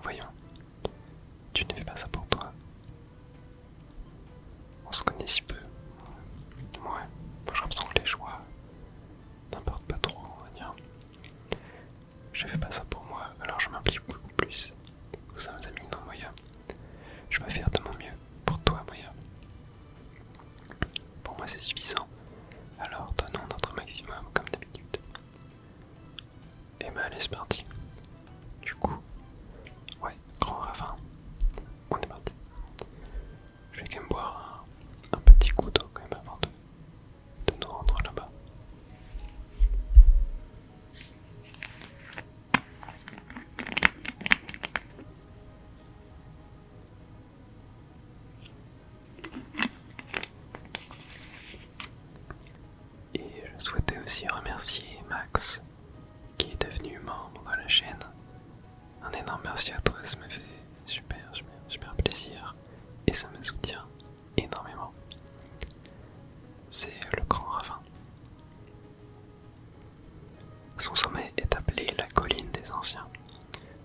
voyons. Tu ne fais pas ça pour toi. On se connaît si peu. Ouais, j'ai l'impression que les choix n'importe pas trop, on va dire. Je fais pas ça pour moi, alors je m'implique beaucoup plus. Nous sommes amis, non, Moya? Je vais faire de mon mieux pour toi, Moya. Pour moi, c'est suffisant. Alors, donnons notre maximum, comme d'habitude. Et ben, allez, c'est parti. Du coup, ouais, grand ravin. On est parti. Je vais quand même boire un petit coup d'eau quand même avant de nous rendre là-bas. Et je souhaitais aussi remercier Max qui est devenu membre de la chaîne. Un énorme merci à toi, ça me fait super plaisir et ça me soutient énormément. C'est le Grand Ravin. Son sommet est appelé la colline des anciens.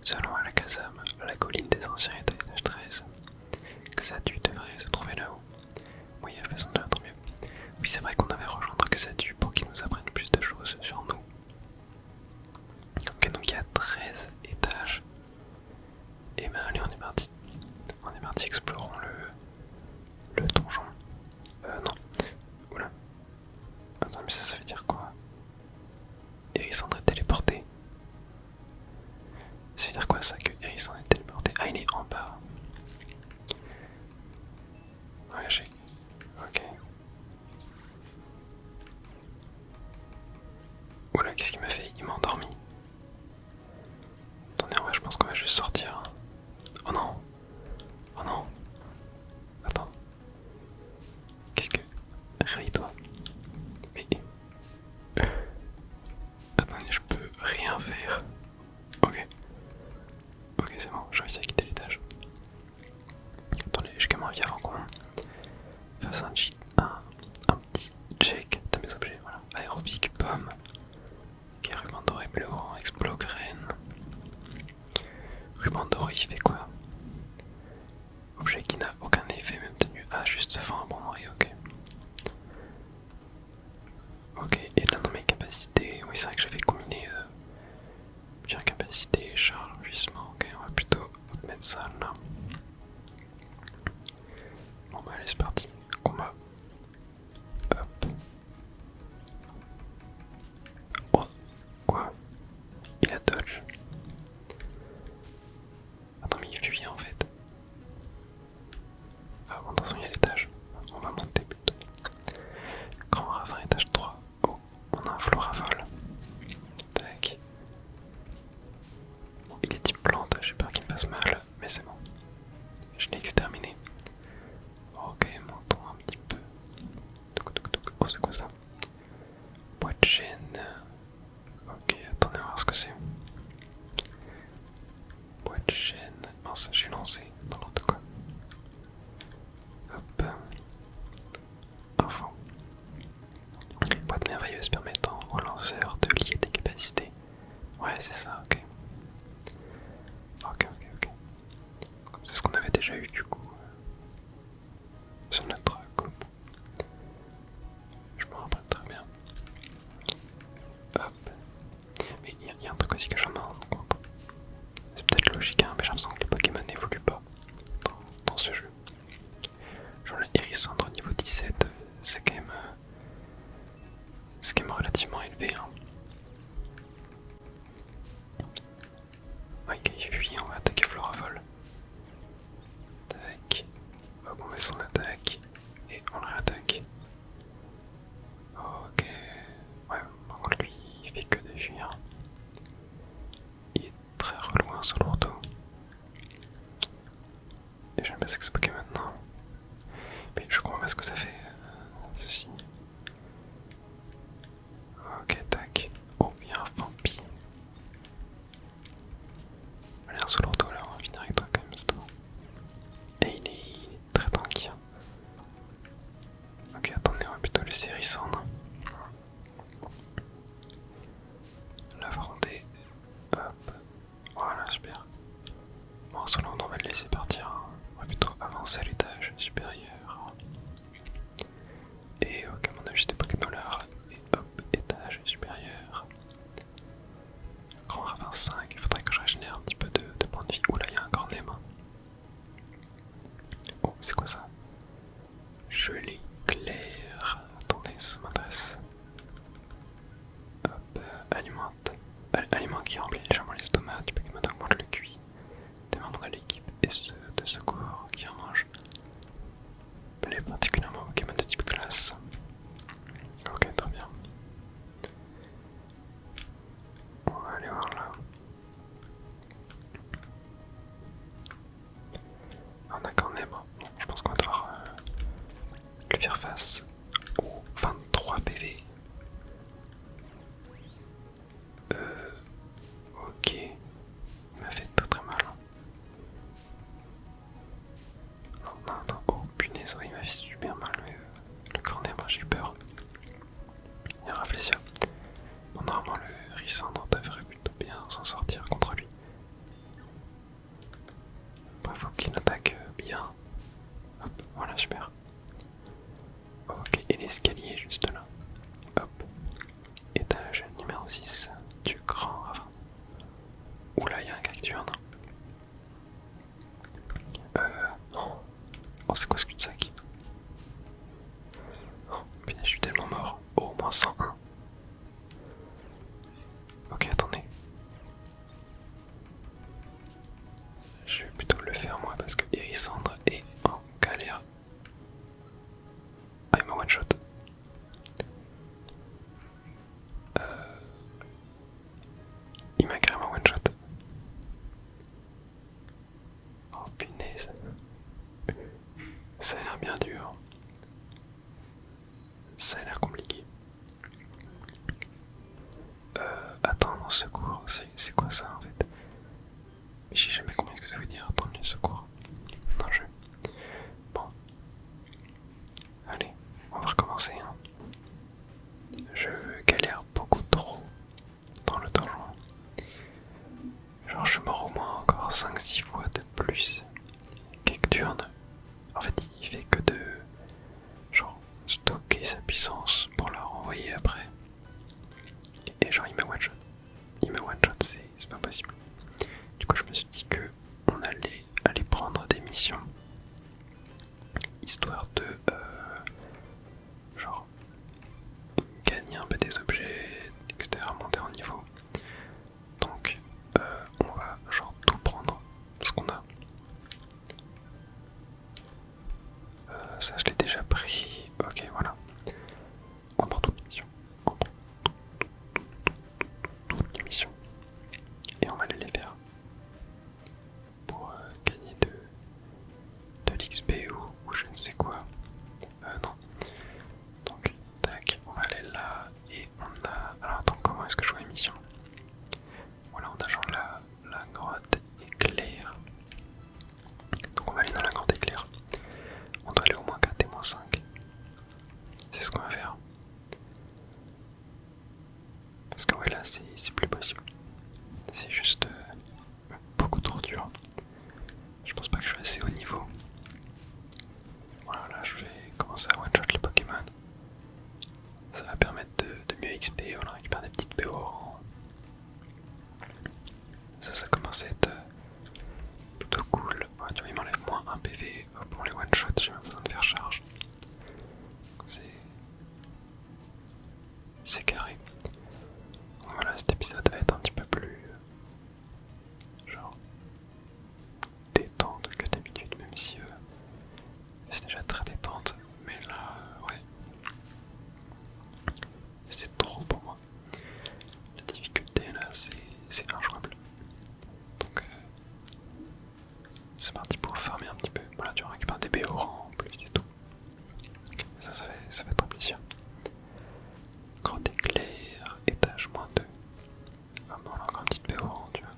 Selon Al-Khazam, la colline des anciens est à l'étage 13. Xatu devrait se trouver là-haut. Oui, il a fait son job, tant mieux. Oui, c'est vrai qu'on avait rejoindre Xatu pour qu'il nous apprenne plus de choses sur nous. Ok, donc il y a 13 étages. Et ben allez, on est parti. On est parti, explorons le donjon. Non. Oula. Attends, mais ça veut dire quoi? Hérissandre est téléporté. Ça veut dire quoi ça, que Hérissandre est téléporté? Ah, il est en bas. Ouais, j'ai... Ok. Oula, qu'est-ce qu'il m'a fait? Il m'a endormi. Attendez, en vrai, je pense qu'on va juste sortir. Oh non! Oh non! Attends. Qu'est-ce que... Réveille-toi. Mais... Attendez, je peux rien faire. Ok. Ok, c'est bon, j'ai réussi à quitter l'étage. Attendez, j'ai comment envie avant qu'on fasse un petit check de mes objets. Voilà. Aérobic, pomme. Ok, ruban doré, bleu orange, explograine. Ruban doré, il fait quoi? Objet qui n'a aucun effet, même tenu. Ah, juste vent, bon, oui, ok. Ok, et là dans mes capacités, oui, c'est vrai que j'avais combiné bien capacité, charge, jouissement. Ok, on va plutôt mettre ça là. Bon, bah, allez, c'est parti. Combat. Hop. Oh, quoi? Il a dodge. Attends, mais il fuit en fait. Ah bon, attention, il y a l'étage. On va monter plutôt. Grand ravin, étage 3. Oh, on a un floravol. Tac. Bon, il est type plante, j'ai peur qu'il me fasse mal, mais c'est bon. Je l'ai exterminé. Ok, montons un petit peu. Oh, c'est quoi ça? Boîte de chaîne. Ok, attendez, on va voir ce que c'est. Boîte de chaîne. Mince, j'ai lancé n'importe quoi. Hop. Info. Boîte merveilleuse permettant au lanceur de lier des capacités. Ouais, c'est ça, ok. Ok. C'est ce qu'on avait déjà eu du coup. Sur notre coupe. Je me rappelle très bien. Hop. Mais il y a un truc aussi que je me rends compte. C'est peut-être logique, hein, mais j'ai l'impression que les Pokémon n'évoluent pas dans ce jeu. Genre le Hérissandre niveau 17, c'est quand même relativement élevé. Hein. Ouais, il fuit, on va attaquer Floravol. Tac. Hop, on met son attaque et on le réattaque. Ok. Ouais, par contre lui, il fait que de fuir. Il est très relou hein, ce lourdeau. Et j'aime pas ce que ce Pokémon maintenant. Mais je comprends pas ce que ça fait ceci. Ok, tac. Oh, il y a un vampi. Allez, un sous lourdeau là, on va finir avec toi quand même, c'est tout. Et il est très tanky. Ok, attendez, on va plutôt laisser Hérissandre. La fronter. Hop. Voilà, super. Bon, avancer à l'étage supérieur. Et ok, on a juste des Pokémon là. Et hop, étage supérieur. Grand ravin 5, il faudrait que je régénère un petit peu de points de vie. Oula, il y a un cornet main. Oh, c'est quoi ça? Gelée claire. Attendez, ça m'intéresse. Hop, aliment qui remplit légèrement l'estomac du Pokémon augmente le QI des membres de l'équipe et ceux de secours qui en mangent. Plaît particulièrement aux Pokémon de type glace. Ok, très bien. On va aller voir là. On a quand même, bon, je pense qu'on va devoir lui faire face aux 23 PV. Ok, il m'a fait très très mal. Non, non, non, oh punaise, ouais, il m'a fait super mal le cornet, moi j'ai eu peur. Il y a Rafflesia. Bon, normalement le Rissandre devrait plutôt bien s'en sortir contre lui. Bon, il faut qu'il attaque bien. Hop, voilà, super. Ok, et l'escalier juste là. Hop. Étage numéro 6 du grand ravin. Oula, il y a un cacturne. Non. Oh, c'est quoi ce cul-de-sac? Oh, putain, je suis tellement mort. Oh, moins 101. Ok, attendez. Je vais plutôt le faire moi parce que Hérissandre est en galère. Ah, il m'a one shot. Il m'a carrément one shot. Oh punaise. Ça a l'air bien dur. Ça a l'air compliqué. Attendre secours, c'est quoi ça en fait? Je sais jamais combien que ça veut dire attendre le secours. Non, bon. Allez, on va recommencer. Hein. Je galère beaucoup trop dans le donjon. Genre je mors au moins encore 5-6 fois de plus. Cacturne, en fait il fait que de genre stocker sa puissance pour la renvoyer après. Et genre il me one shot. Il me one shot, c'est pas possible. Du coup je me suis dit que on allait aller prendre des missions. Histoire de genre gagner un peu des objets, etc. Monter en niveau. Donc on va genre tout prendre ce qu'on a. Ça je l'ai déjà pris. Ok, voilà. On prend toutes les missions. On prend toutes les missions. Et on va aller les faire. Pour gagner de l'XP ou je ne sais quoi. Non. Donc, tac, on va aller là. Et on a... Alors attends, comment est-ce que je vois les missions? Voilà, on a genre la grotte éclair. Donc on va aller dans la grotte éclair. On doit aller au moins 4 et moins 5. C'est ce qu'on va faire. Parce que ouais là c'est plus possible. C'est juste beaucoup trop dur. Je pense pas que je suis assez haut niveau. Voilà, là je vais commencer à one-shot les Pokémon. Ça va permettre de mieux XP, on récupère des petites PO. Ça commence à être plutôt cool. Ouais, tu vois, il m'enlève moins 1 PV. Hop, on les one-shot, j'ai même besoin de faire charge. C'est carré. Voilà, cet épisode va être un petit peu plus genre détente que d'habitude, même si c'est déjà très détente, mais là ouais, c'est trop pour moi. La difficulté là c'est injouable. Donc c'est parti pour farmer un petit peu. Voilà, tu récupères des BO en plus et tout. Ça fait très plaisir. Grand éclair, étage -2. Ah bon, on a encore une petite BO, tu vois.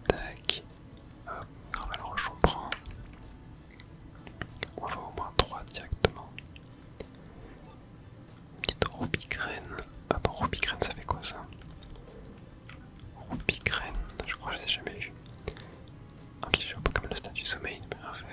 Tac. Hop, Gravel Roche on prend. On va au moins 3 directement. Une petite Robigraine. Attends, Robigraine ça fait quoi ça? Robigraine, je crois que je les ai jamais vus. Un piégeur Pokémon de statut sommeil, parfait.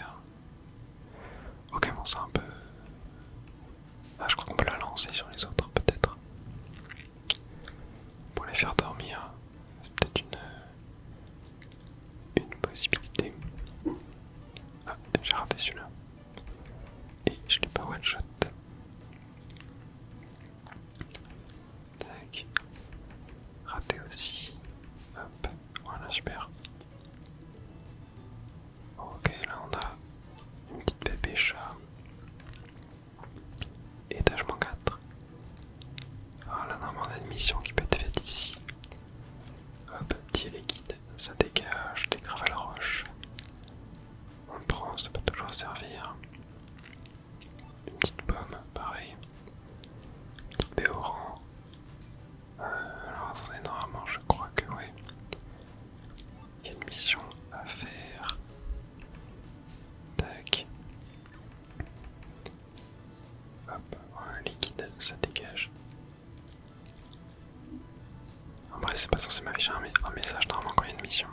les chats. Étagement 4. Alors là, normalement, on a une mission qui peut être faite ici. Hop, petit liquide, ça dégage, des graves à la roche. On le prend, ça peut toujours servir. Une petite pomme, pareil. Une petite béoran. Alors attendez, normalement, je crois que oui. Il y a une mission à faire. Tac. Hop, un liquide, ça dégage. En vrai, c'est pas censé m'afficher un message normalement quand il y a une mission.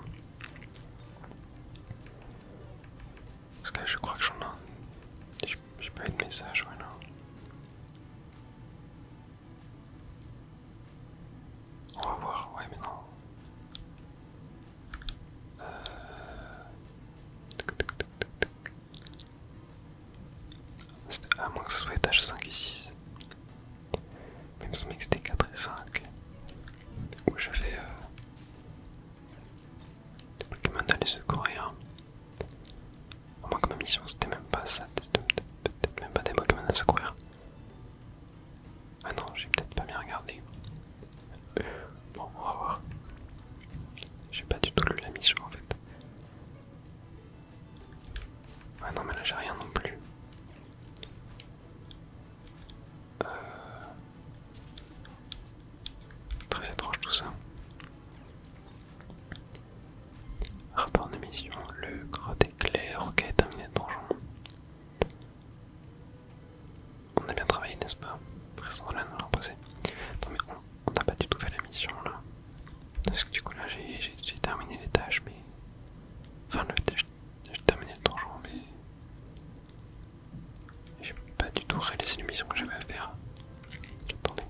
Parce que là, je crois que j'en ai. J'ai pas eu de message, voilà. On va voir, ouais, mais non. À moins que ce soit étage 5 et 6. Mais il me semblait que c'était 4 et 5. Où j'avais des Pokémon à les secourir. À moins que ma mission c'était même pas ça. Peut-être même pas des Pokémon à secourir. Ah non, j'ai peut-être pas bien regardé. Bon, on va voir. J'ai pas du tout lu la mission en fait. Ah non, mais là j'ai rien non plus. Très étrange tout ça. Rapport de mission, le grotte éclair, ok, terminé le donjon. On a bien travaillé, n'est-ce pas? Présent là, nous l'an passé. Non mais on n'a pas du tout fait la mission là. Parce que du coup là j'ai terminé les tâches mais... Enfin j'ai terminé le donjon mais... J'ai pas du tout réalisé les missions que j'avais à faire. Attendez.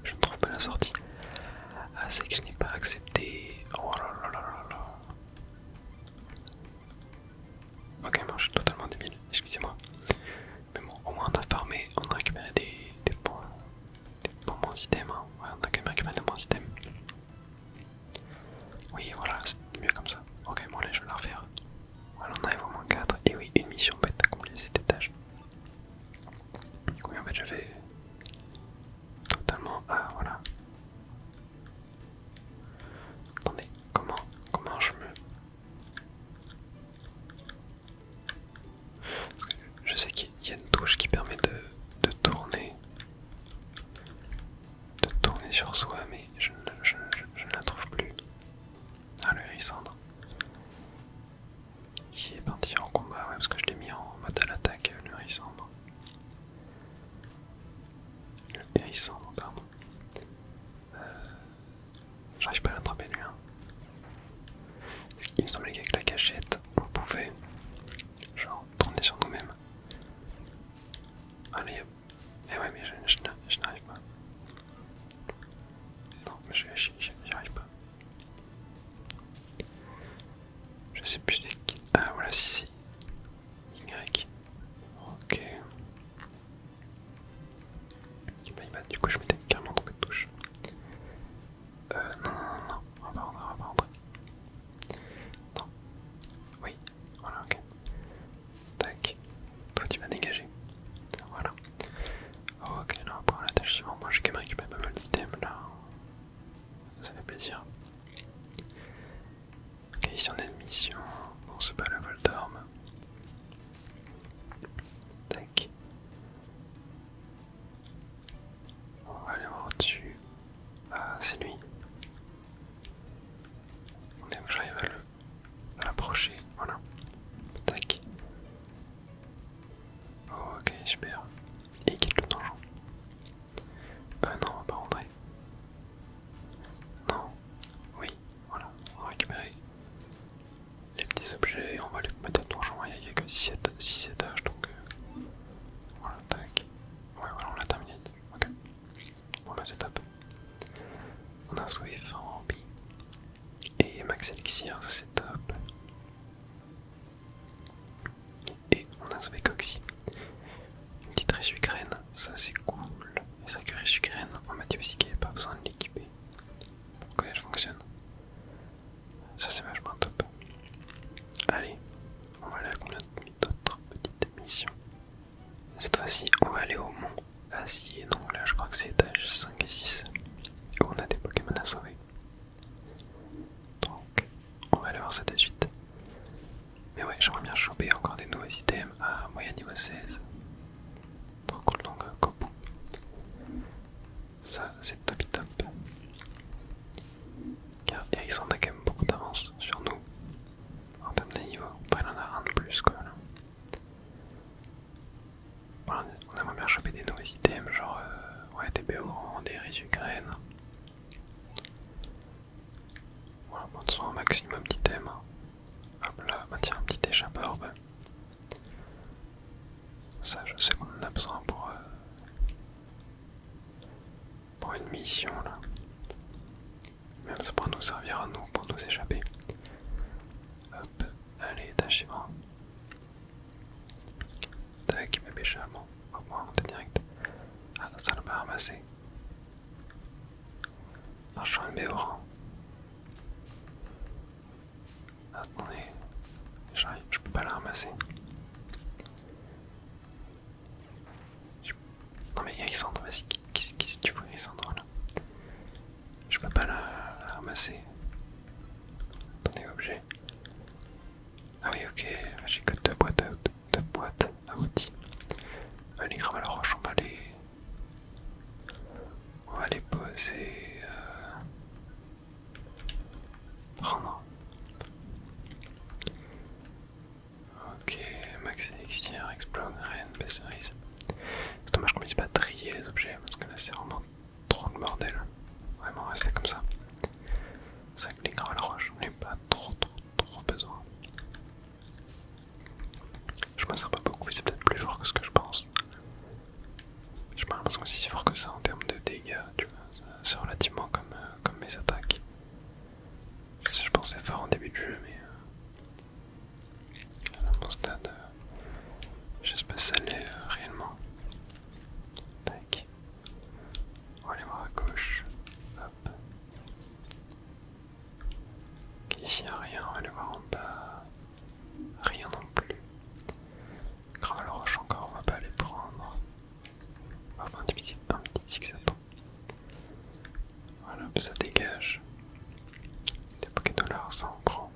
Je ne trouve pas la sortie. Ah, c'est que je n'ai pas accepté. Oh là là là là là. Ok, moi je suis totalement débile, excusez-moi. Mais bon, au moins on a farmé, on a récupéré des bons items. Hein. Ouais, on a quand même récupéré des bons items. Oui, voilà, c'est mieux comme ça. Ok, bon, allez, je vais la refaire. Voilà, on arrive au moins 4. Et oui, une mission peut être accomplie à cet étage. Oui, en fait, j'avais totalement. Ah, voilà. Attendez, comment je me. Parce que je sais qu'il y a une touche qui permet de tourner. De tourner sur soi, mais je ne la trouve plus. Ah, le hérissandre. Qui est parti en combat, ouais, parce que je l'ai mis en mode à l'attaque, le hérissandre. Le hérissandre, pardon. J'arrive pas à l'attraper lui. Hein. Il me semblait qu'avec la cachette, on pouvait genre tourner sur nous-mêmes. Allez hop. Eh ouais, mais je n'arrive pas. Non, mais j'y arrive pas. Je sais plus c'est qui. Ah voilà, si. Y. Ok. Bah, du coup, je m'étais carrément trompé de touche. Non. On va pas rentrer. Non. Oui. Voilà, ok. Tac. Toi, tu vas dégager. Voilà. Ok, là, on va prendre la tâche suivante. Moi, j'ai quand même récupéré pas mal d'items là. Ça fait plaisir. Ok, ici on a une mission. Non, c'est pas la vol d'orme. Tac. On va aller voir au-dessus. Ah, c'est lui. On est où j'arrive à l'approcher. Voilà. Tac. Ok, super. Et quitte le donjon. Non, on va pas rentrer. Non. Oui, voilà. On va récupérer les petits objets. On va les mettre dans le donjon. Il n'y a que 6 étages donc. Voilà, tac. Ouais, voilà, on l'a terminé. Ok. Bon, bah, c'est top. On a sauvé Fambi. Et Max Elixir, ça c'est top. Et on a sauvé Coxy. Une petite résugraine, ça c'est cool. Et ça que résugraine, on m'a dit aussi qu'il n'y avait pas besoin de l'équiper. Pourquoi elle fonctionne? Ça c'est vachement top. Allez, on va aller à combien de méthodes? 16. Trop cool, donc Kopu. Ça c'est top top. Car Hérisson a quand même beaucoup d'avance sur nous en termes de niveau. Enfin, il en a un de plus quoi. Là. Voilà, on aimerait bien choper des nouveaux items, genre ouais, des béorans, des résugraines. Voilà, bon, de toute façon, un maximum d'items. Hop là, bah tiens, un petit échappeur. Bah. Ça, je sais qu'on en a besoin pour une mission là. Même ça pourra nous servir à nous pour nous échapper. Hop, allez, étage suivant. Tac, bébé chat, bon, on va pouvoir monter direct. Ah, ça l'a pas ramassé. Un champ de béoran. Attendez, je peux pas la ramasser. Non mais Alexandre, vas-y, qu'est-ce que tu veux Alexandre là? Je peux pas la ramasser. Attendez, objet. Ah oui, ok, j'ai que deux boîtes à outils. Les grammes à la roche, on va les poser. Oh non. Ok, max élixir, explode, reine, baisse cerise. C'est dommage qu'on ne puisse pas trier les objets parce que là c'est vraiment trop le bordel. Vraiment rester comme ça. C'est vrai que les grammes à la roche, on n'est pas trop besoin. Je m'en sers pas beaucoup, c'est peut-être plus fort que ce que je pense. J'ai pas l'impression que c'est si fort que ça en termes de dégâts, tu vois. C'est relativement comme mes attaques. Je sais, je pensais fort en début de jeu, mais à mon stade, je sais pas si ça l'est réellement. Tac. On va aller voir à gauche. Hop. Ok, ici y'a rien, on va aller voir en bas. Rien non plus. Grave la roche encore, on va pas aller prendre. Hop, un petit zigzaton. Voilà, ça dégage. Des poké dollars, ça on prend.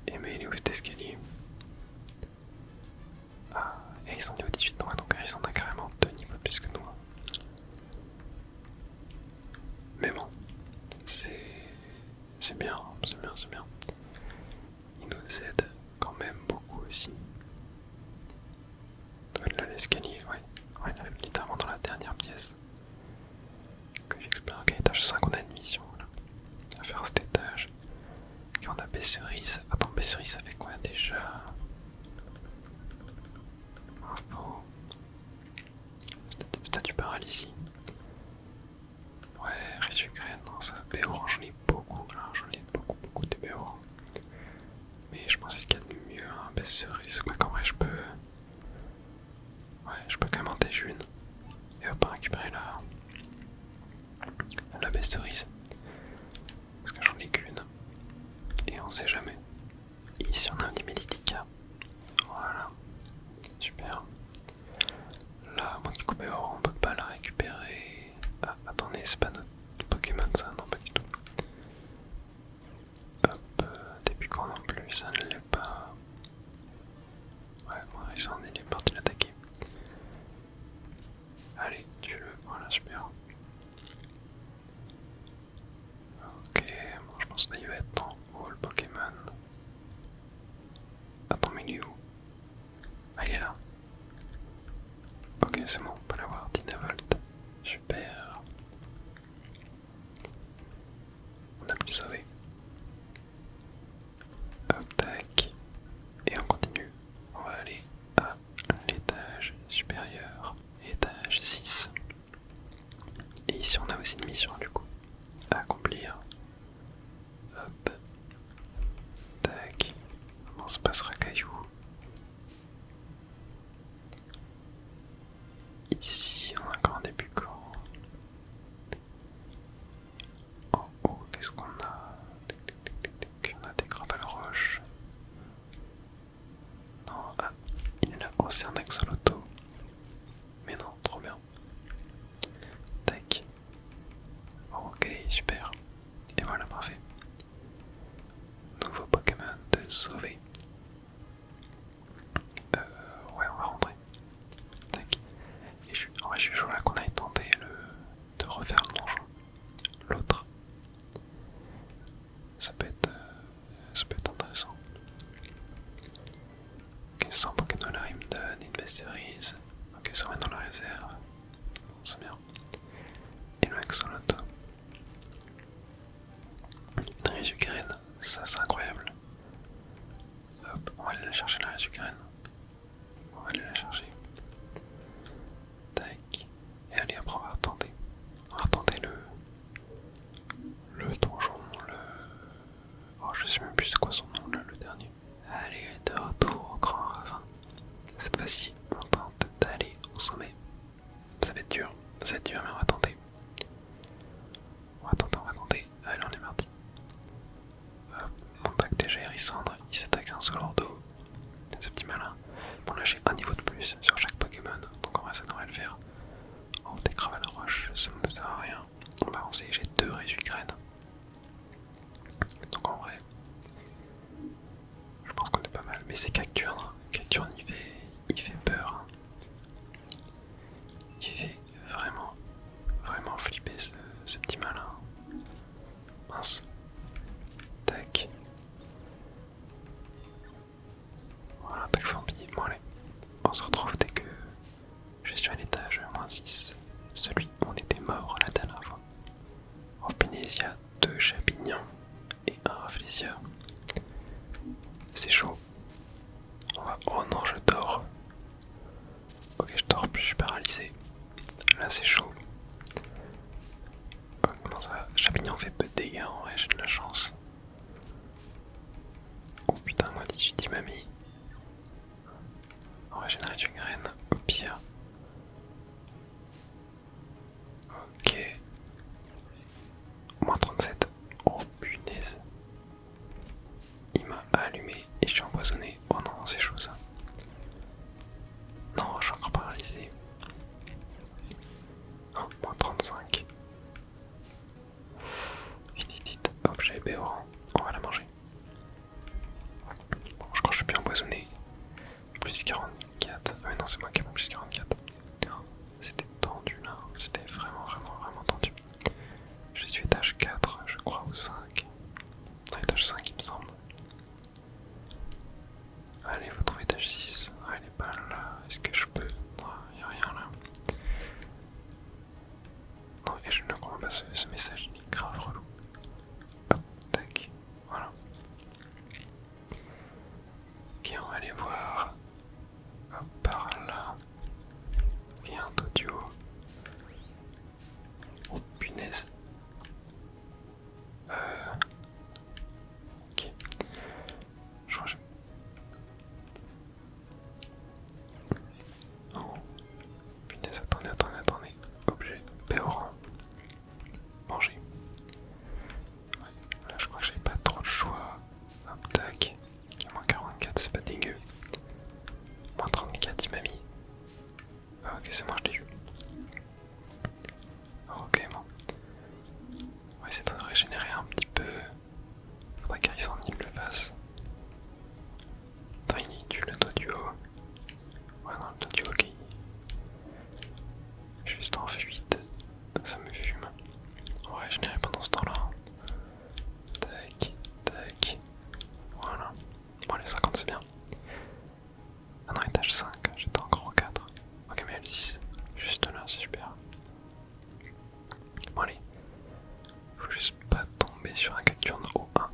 Et mais il est où cet escalier? Ah, et ils sont niveau 18, donc ils en a carrément 2 niveaux plus que nous. Mais bon, c'est bien, c'est bien. Il nous aide quand même beaucoup aussi. Là l'escalier, ouais, il est littéralement dans la dernière pièce que j'explore. Ok, étage 5, on a une mission là. À faire cet étage. Et on a Besserise. Attends, Besserise ça fait quoi déjà? Info. Statue paralysie. Ouais, résugraine, non ça. Béoran, j'en ai beaucoup là, j'en ai beaucoup de Béoran. Mais je pense que c'est ce qu'il y a de mieux, hein, Besserise. Quoi qu'en vrai je peux. Ouais, je peux quand même en têcher une. Et hop, récupérer la Besserise. Parce que j'en ai qu'une. Et on sait jamais. Et ici on a un Imméditica. Voilà. Super. Là, mon petit Béoran, on peut pas la récupérer. Ah, attendez, c'est pas notre Pokémon ça, non pas du tout. Hop, début quand non plus, ça ne l'est pas. Ouais, moi, il est parti l'attaquer. Allez, tu le. Voilà, super. Ok, bon, je pense que là il va être en haut le Pokémon. Attends, mais il est où? Ah, il est là. Ok, c'est bon, on peut l'avoir. 19 volts. Super. On a pu le sauver. Hop, tac. Et on continue. On va aller à l'étage supérieur. Étage 6. Et ici on a aussi une mission du coup à accomplir. Hop. Tac. Comment se passera caillou? Ici on a encore un début quand. En haut, qu'est-ce qu'on a? cerise. Ok, ça va dans la réserve. Bon, c'est bien. Et le axoloto. Une résugraine, ça c'est incroyable. Hop, on va aller la chercher la résugraine. On va aller la chercher. Tac. Et allez, après on va retenter. On va retenter le donjon, oh, je sais même plus c'est quoi son nom là, le dernier. Allez, de retour au grand ravin. Cette fois-ci, on tente d'aller au sommet. Ça va être dur, mais on va tenter. On va tenter. Allez, on est parti. Mon tac déjà Hérissandre, il s'attaque à un Solordo. Ce petit malin. Bon, là j'ai un niveau de plus sur chaque Pokémon, donc en vrai ça devrait le faire. Oh, des craves à la roche, ça ne me sert à rien. On va avancer, j'ai 2 résugraines. Donc en vrai, je pense qu'on est pas mal. Mais c'est Cacturne. Cacturne il fait peur. Il fait vraiment flipper ce petit malin. Mince. Tac. Voilà, tac Forbi. Bon allez, on se retrouve dès que je suis à l'étage -6. Celui où on était mort la dernière fois. En punaise, il y a 2 champignons et un réfléchisseur. C'est chaud. On va... Oh non, je dors. Ok, je dors, puis je suis paralysé. Là, c'est chaud. Oh, comment ça va? Champignon fait peu de dégâts, en vrai, j'ai de la chance. Oh putain, moi 18, il m'a mis. En vrai, générer une graine, au pire. Ok. -37. Oh punaise. Il m'a allumé et je suis empoisonné. Oh non, c'est chaud ça. Non, je suis encore paralysé. Oh, -35. Vite. Hop, j'ai Béoran. On va la manger. Bon, je crois que je suis bien empoisonné. Plus 44. Ah mais non, c'est moi qui ai plus 44. C'était tendu là. C'était vraiment tendu. Je suis étage 4, je crois, ou 5. Non, étage 5, il me semble. Allez, faut trouver étage 6. Ah, elle est pas là. Est-ce que je peux? Non, y'a rien là. Non, et je ne comprends pas ce message, il est grave relou. Hop, tac, voilà. Ok, on va aller voir. Hop, par là. Il y a un Doduo. Oh punaise. Ok. Je crois que non. Punaise, attendez. Objet. Béoran. Manger. Ouais, là je crois que j'avais pas trop le choix. Hop, tac. Ok, -44, c'est pas dégueu. -34, il m'a mis. Ah, ok, c'est moi, je l'ai eu. Ok, bon. On va essayer de régénérer un petit peu. Faudrait qu'Harrison il le fasse. Enfin, il tue le Doduo. Ouais, non, le Doduo, ok. Juste en fuite. Ça me fume. On va régénérer pendant ce temps-là. Tac. Voilà. Bon, les 50, c'est bien. Ah non, étage 5, j'étais encore au 4. Ok, mais il y a le 6. Juste là, c'est super. Bon, allez. Faut juste pas tomber sur un Cacturne au 1.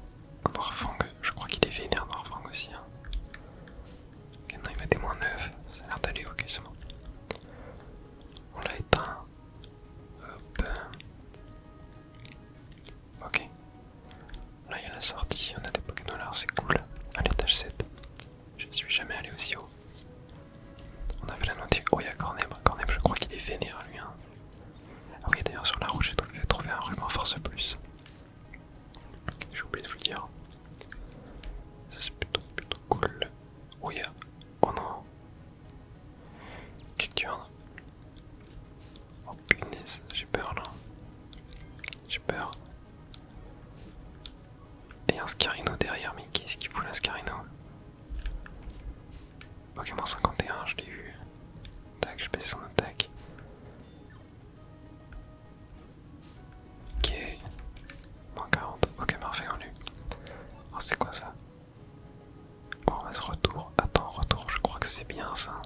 Un Noirfang, je crois qu'il est vénère Noirfang aussi. Hein. Ok, non, il m'a des -9. Ça a l'air d'aller, ok, c'est bon. On l'a éteint. Hop. Ok. Là, il y a la sortie. On a des Pokémon, c'est cool. À l'étage 7. Je ne suis jamais allé aussi haut. On avait la note. Oh, il y a Corneb. Corneb, je crois qu'il est vénère lui. Hein. Ah oui, d'ailleurs, sur la route, j'ai trouvé un ruban force plus. J'ai oublié de vous le dire. Ça, c'est plutôt cool. Oh, il y a. Oh non. Cacturne. Oh punaise, j'ai peur là. J'ai peur. Et il y a un Scarino derrière, mais qu'est-ce qu'il fout là, Scarino? Pokémon 51, je l'ai eu. Tac, je baisse son attaque. Ok. -40. Ok, parfait, on l'a eu. Oh, c'est quoi ça? Oh, on va se retour. Attends, retour, je crois que c'est bien ça.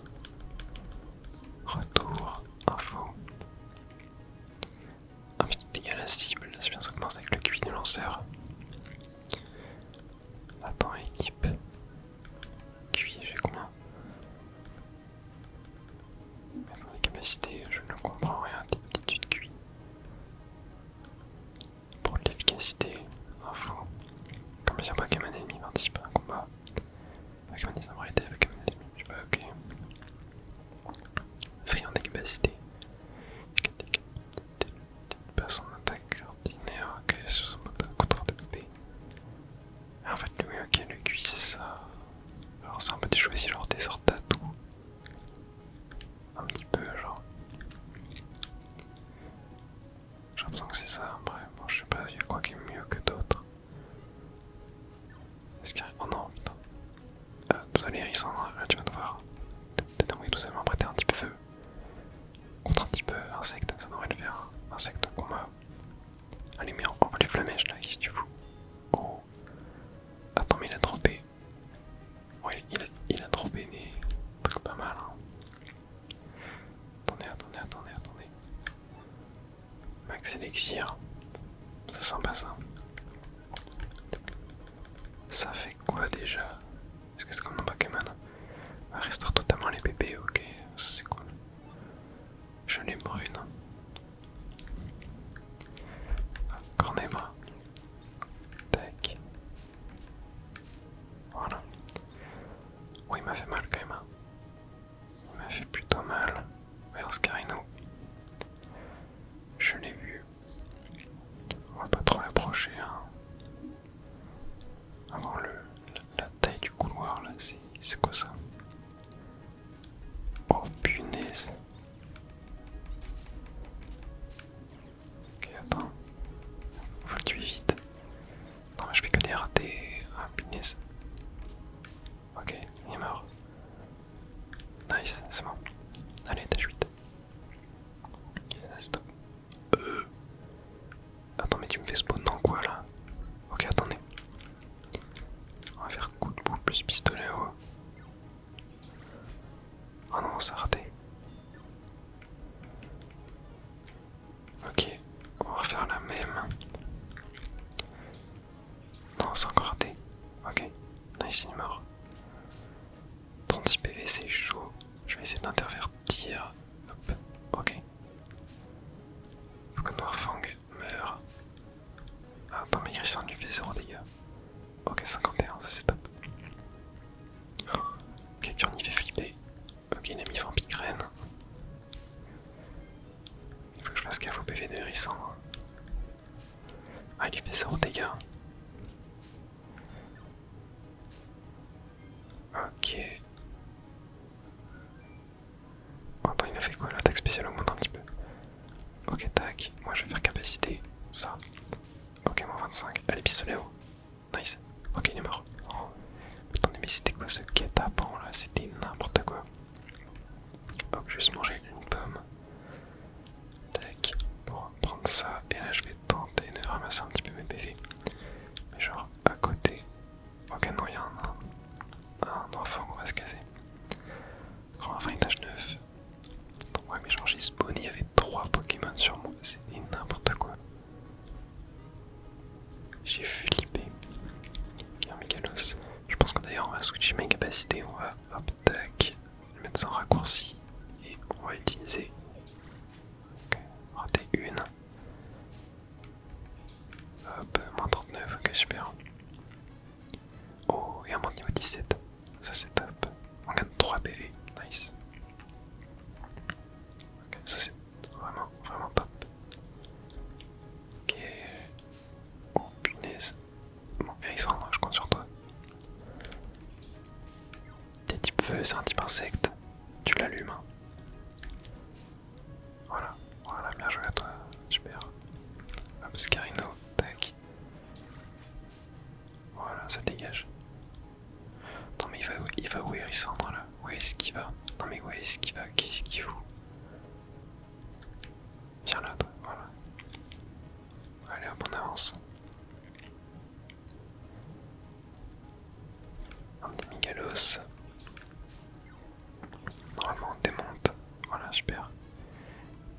plus un Pokémon ennemi participe à un combat. Pokémon des arrêtés, Pokémon ennemi, je sais pas, ok. Friand d'incapacité. Passe en attaque ordinaire, ok, sur son contrôle de bébé. En fait, lui, ok, le QI c'est ça. Alors, c'est un peu des choix si genre des sortes d'atouts. Un petit peu, genre. J'ai l'impression que c'est ça, après, bon, je sais pas, il y a quoi qui est mieux que d'autres. Est-ce qu'il y a. Oh non, putain. Désolé, Alexandre, là tu vas devoir te débrouiller tout seul, prêter un type feu. Contre un type insecte, ça devrait le faire. Insecte combat. Allez, mais on va les flamèches là, qu'est-ce que tu fous? Oh. Attends, mais il a droppé. Ouais, il a droppé des trucs pas mal. Hein. Attendez. Max Elixir. C'est sympa ça. Ça fait quoi déjà? Est-ce que c'est comme dans Pokémon? Restaure totalement les bébés, ok, c'est cool. Je les brune. Cornema. Tac. Voilà. Oh, il m'a fait mal quand même. Hein. Il m'a fait plutôt mal. Regarde Scarino. Je l'ai vu. On va pas trop l'approcher. Hein. Avant la taille du couloir là, c'est quoi ça? Oh punaise. Ok, attends. Faut le tuer vite. Non, mais je fais que des ratés. Ah, punaise. Ok, il est mort. Nice, c'est bon. Allez, étage 8. Ok, stop. Attends, mais tu me fais spawn dans quoi là? Ok, attendez. On va faire coup de boule plus pistolet haut. Oh non, ça a raté. Ok, on va refaire la même. Non, c'est encore raté. Ok, nice, il est mort. 36 PV, c'est chaud. Je vais essayer d'intervertir. Hop, ok. Faut que Noirfang meure. Ah, attends, mais Grisson lui fait 0 dégâts. Ok, 51, ça c'est top. Ok, Kurni fait flipper. Ok, il a mis Vampicrène. Il faut que je fasse gaffe au PV de Hérisson. Ah, il lui fait 0 dégâts. Ok. Attends, il a fait quoi? L'attaque spéciale augmente un petit peu. Ok, tac. Moi je vais faire capacité. Ça. Ok, moins 25. Allez, pistolet haut. Nice. Ok, il est mort. Oh. Attendez, mais c'était quoi ce guet-apens là? C'était n'importe quoi. Hop, je vais juste manger une pomme. Tac. Pour prendre ça. Et là, je vais tenter de ramasser un petit peu mes PV. Mais genre à côté. Ok, non, il y a un enfant, on va se casser. On va faire étage 9. Ouais, mais genre j'ai spawn, il y avait 3 Pokémon sur moi, c'était n'importe quoi. J'ai flippé. Il y a un Mégalos. Je pense que d'ailleurs on va switcher mes capacités, on va hop tac, le mettre sans raccourci et on va utiliser. Ok, rater une. Hop, moins 39, ok super. Oh, et un moins niveau 17, ça c'est top. On gagne 3 PV, nice. Ok, ça c'est vraiment top. Ok. Oh punaise. Bon, Alexandre, je compte sur toi. T'es type feu, c'est un type insecte. Tu l'allumes. Hein. Voilà, bien joué à toi. Super. Hop, Scarino, tac. Voilà, ça dégage. Attends, mais il va où Hérissandre là? Où est-ce qu'il va? Non, mais où est-ce qu'il va? Qu'est-ce qu'il fout? Viens là, toi, voilà. Allez, hop, on avance. Un petit Mégalos. Normalement, on démonte. Voilà, super.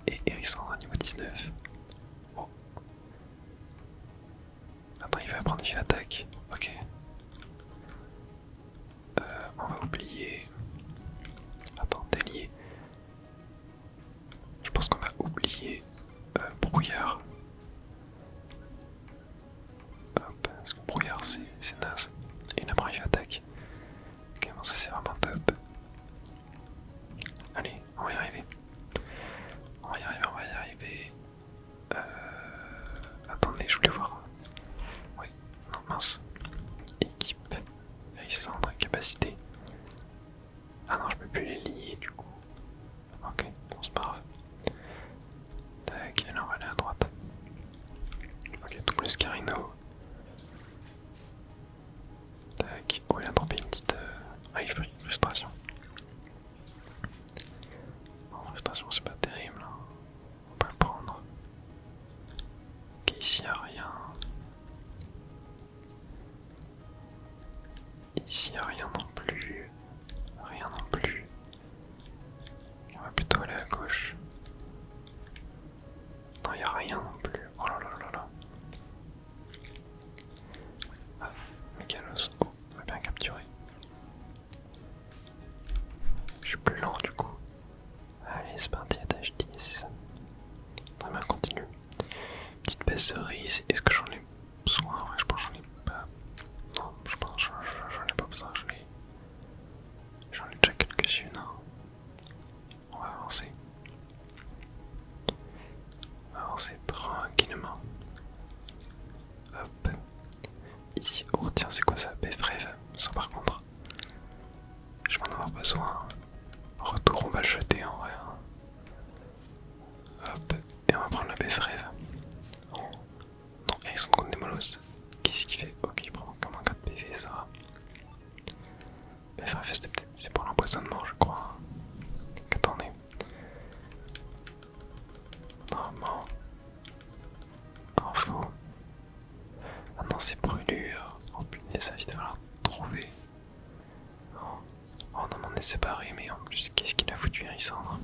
Et Hérissandre niveau 19. Oh. Attends, il va prendre une attaque. Ok. On va oublier. Attends, délier. Je pense qu'on va oublier brouillard. Hop, parce que brouillard c'est c'est naze. Et la brave attaque. Ok, bon, ça c'est vraiment top. Allez, on va y arriver. On va y arriver, on va y arriver. Attendez, je voulais voir. Oui, non, mince. Équipe. Alexandre, capacité. Ah non, je peux plus les lier du coup. Ok, bon, c'est pas grave. Tac, alors on va aller à droite. Ok, double Scarino. Tac, oh, il a droppé une petite. Ah, il fait une frustration. Bon, frustration, c'est pas terrible. Hein. On peut le prendre. Ok, ici y'a rien. Ici y'a rien non plus. Rien non plus. On va plutôt aller à gauche. Non, y'a rien non plus. Oh là là là là. Ah, Mécanos. Oh, on va bien capturer. Je suis plus lent du coup. Allez, c'est parti, étage 10. Très bien, continue. Petite baisse cerise. Est-ce que j'en ai besoin? Ouais, je pense que j'en ai pas. Non, je pense que j'en ai pas besoin. J'en ai déjà quelques-unes. Hein. On va avancer. On va avancer tranquillement. Hop. Ici. Oh, tiens, c'est quoi ça? Béfrève. Ça, par contre, je vais en avoir besoin. Retour, on va le jeter en vrai. Hein. Hop. Et on va prendre la Béfrève. Oh. Non, Alexandre contre des molosses. Qu'est-ce qu'il fait? Ok, il prend comme un 4 PV, ça va. Béfrève, c'est pour l'empoisonnement, je crois. Attendez. Normalement. Info. Ah non, c'est brûlure. Oh punaise, ça va vite falloir trouver. Oh, oh non, on est séparés, mais en plus, qu'est-ce qu'il a foutu, Alexandre?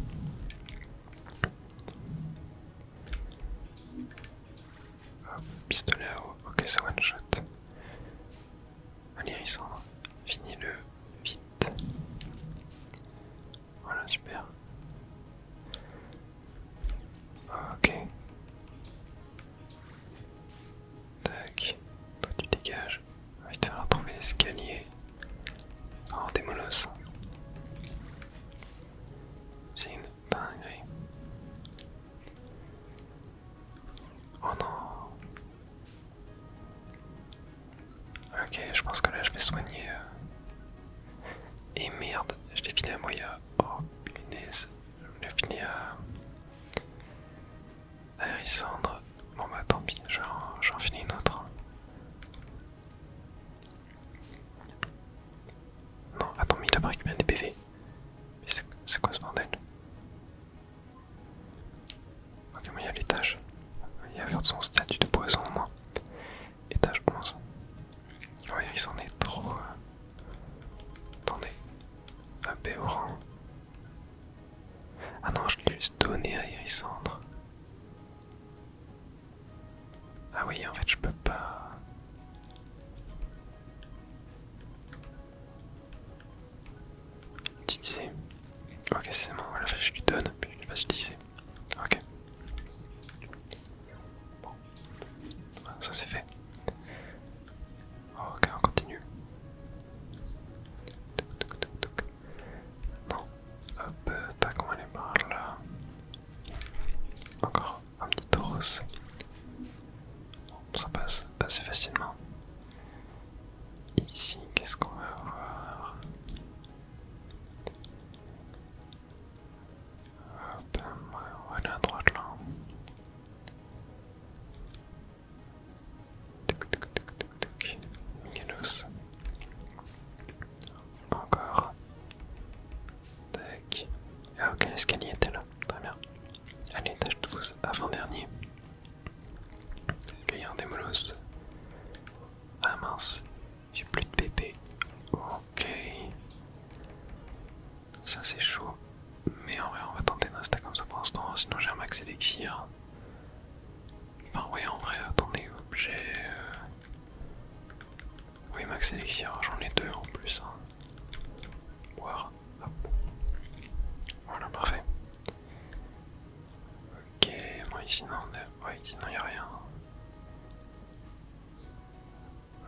Hop, pistolet à eau. Ok, c'est one shot. Allez, Alexandre, finis-le vite. Voilà, super. Ok. Tac. Toi, tu dégages. Il va vite falloir trouver l'escalier. Oh, des molosses. C'est une dinguerie. Oh non. Ok, je pense que là je vais soigner. Et merde, je l'ai filé à Moya. Oh punaise, je l'ai filé à Hérissandre. Bon bah tant pis, j'en filer une autre. Non, attends, mais il a pas récupéré des PV. Mais c'est quoi ce bordel? Ok, moi il y a l'étage. Il y a vers son statut de poison au moins. Étage 11. Ouais, il s'en est trop. Attendez. La baie au rang. Ah non, je l'ai juste donné à Hérissandre. Ah oui, en fait, je peux pas. Utiliser. Ok, c'est bon, voilà, je lui donne, puis je vais utiliser. Ok. Bon. Ça c'est fait. Ok, on continue. Non. Hop, tac, on va aller par là. Encore un petit tauros. Bon, ça passe assez facilement. Ici, qu'est-ce qu'on va avoir? Hop, ouais, on va aller à droite là. Miguelos. Encore. Tac. Ah ok, l'escalier était là. Très bien. Allez, étage 12, avant-dernier. Cueillir des molosses. Ah mince, j'ai plus de PP. Ok. Ça c'est chaud. Mais en vrai, on va tenter de rester comme ça pour l'instant, sinon j'ai un max élixir. Enfin, ouais, en vrai, attendez, j'ai. Oui, max élixir, j'en ai deux en plus. Hein. Boire. Hop. Voilà, parfait. Ok, moi ici, non, ouais, ici, non, y'a rien.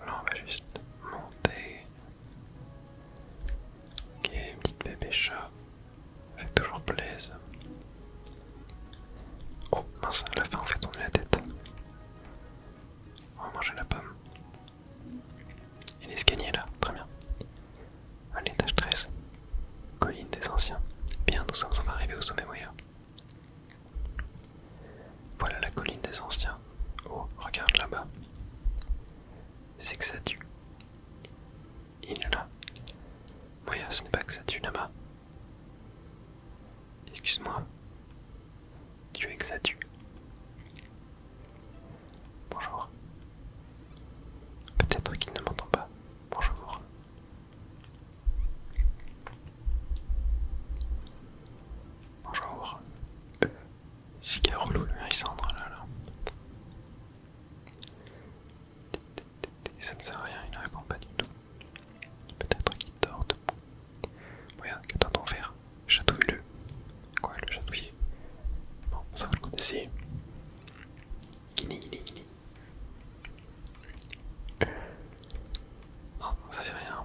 Là, on va juste c'est que ça tue? Il est là. Moya, ce n'est pas que ça tue là-bas. Excuse-moi. Tu es que ça tue. Bonjour. Peut-être qu'il ne m'entend pas. Bonjour. Bonjour. Giga relou le Mérissandre là. Ça ne sert à rien, il ne répond pas du tout. Peut-être qu'il dort debout. Regarde, que doit-on faire? Chatouille-le. Quoi, le chatouiller? Bon, ça vous le connaissez. Guini, guini, guini. Oh, ça fait rien.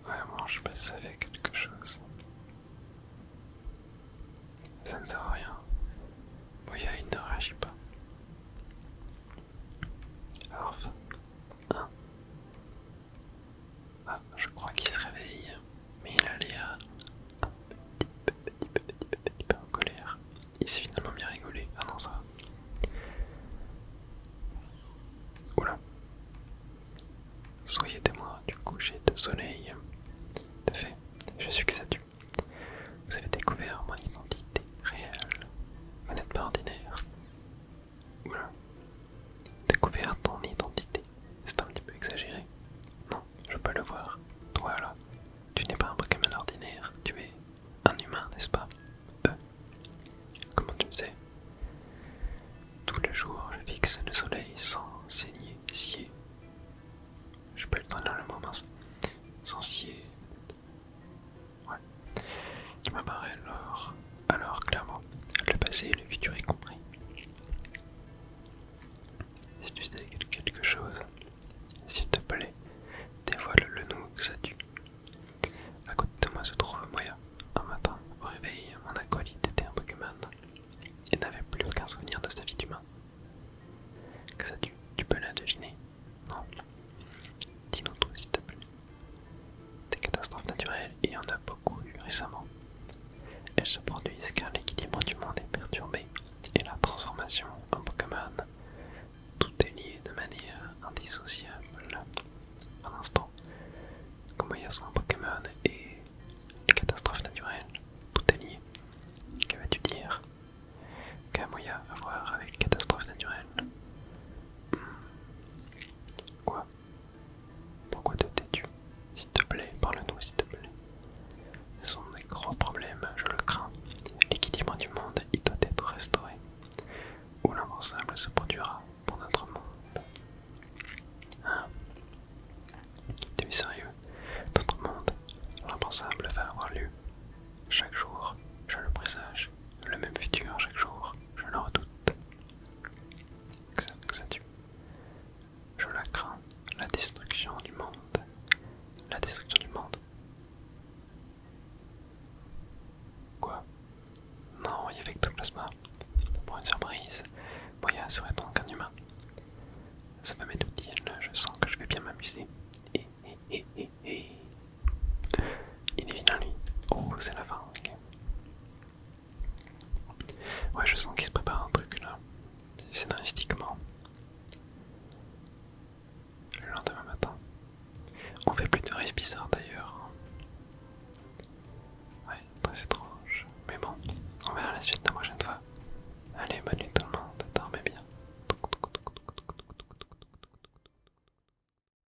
Ouais, bon, je sais pas si ça fait quelque chose. Ça ne sert à rien. Moya, il ne réagit pas. Arf. Hein? Ah, je crois qu'il se réveille. Mais il a l'air un petit peu en colère. Il s'est finalement bien rigolé. Ah non, ça va. Oula. Soyez témoin du coucher de soleil. De fait, je suis Xatu. Vous avez découvert mon identité réelle. Vous n'êtes pas ordinaire. Oula. Découvert ton identité. C'est un petit peu exagéré. Non, je peux le voir. Toi là, tu n'es pas un Pokémon ordinaire. Tu es un humain, n'est-ce pas? Comment tu le sais? Tout le jour, je fixe le soleil sans saigner, scier. J'ai pas eu le temps de dire le mot mince. Sans scier. Ouais. Tu m'apparaît alors clairement, le passé et le futur est compris. Si tu sais quelque chose, s'il te plaît, dévoile-le nous que ça tue. À côté de moi se trouve Moya. Un matin, au réveil, mon acolyte était un Pokémon et n'avait plus aucun souvenir de sa vie d'humain. Que ça tue, tu peux la deviner? Non. Dis-nous tout s'il te plaît. Des catastrophes naturelles, il y en a beaucoup eu récemment. Elles se produisent car l'équilibre du monde est perturbé et la transformation en Pokémon, tout est lié de manière indissociable. Un instant, comme il y a son Pokémon et les catastrophes naturelles, tout est lié. Que vas-tu dire? Qu'a Moya à voir avec les catastrophes naturelles? Quoi? Pourquoi te tais-tu? S'il te plaît, parle-nous s'il te plaît. Ce sont des gros problèmes, je le crains. L'équilibre du monde, il doit être restauré. Ou l'impensable se produira pour notre monde. Hein? Tu es sérieux? Notre monde, l'impensable va avoir lieu. Chaque jour, je le présage. Le même futur chaque jour, je le redoute. Que ça tue. Je la crains. La destruction du monde. La destruction du monde. Quoi? Non, il y avait Ectoplasma. Pour une surprise, Moya serait donc un humain. Ça va m'être utile, je sens que je vais bien m'amuser. Il est vilain lui. Oh, c'est la fin, ok. Ouais, je sens qu'il se prépare un truc là. Scénaristiquement. Le lendemain matin. On fait plus de rêves bizarres d'ailleurs.